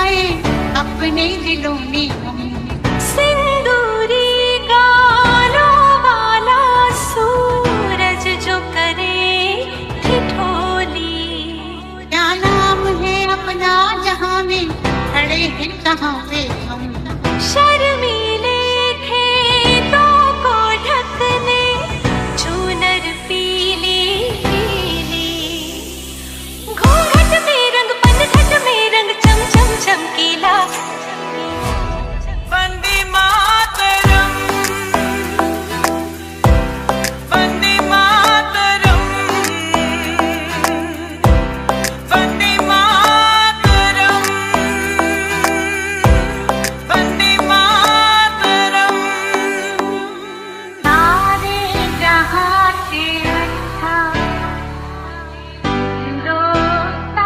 जगाए अपने दिलों में हम। सिंदूरी गालों वाला सूरज जो करे ठिठोली। क्या नाम है अपना जहां में खड़े हैं कहाँ पे हम। शर्मीले खेतों को ढकने चूनर पीली पीली। घूंघट में रंग पनघट में रंग चम चम चमकीला। वंदे मातरम, वंदे मातरम, वंदे मातरम, वंदे मातरम। सारे जहां से अच्छा हिंदुस्तान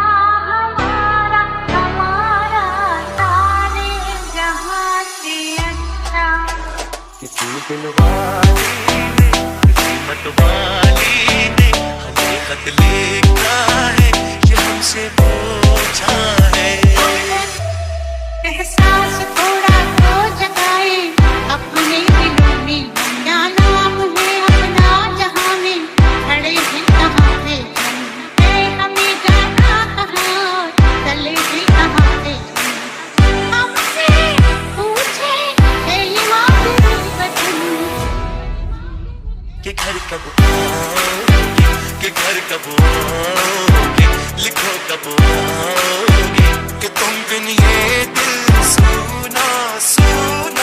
हमारा हमारा, सारे जहां से अच्छा। किसी दिल वाली ने, किसी मत वाली ने हमें खत लिखा है, ये हमसे पूछा है। एहसास थोड़ा तो जगाए अपने दिलों में हम। क्या नाम है अपना जहां में खड़े हैं कहाँ पे हम। है हमें जाना कहाँ, चले हैं कहाँ पे हम। हमसे पूछे है ये माफी वतन। कि घर कब आओगे, कि घर कब आओगे, लिखो कब आओगे, कि तुम बिन ये दिल सूना सूना।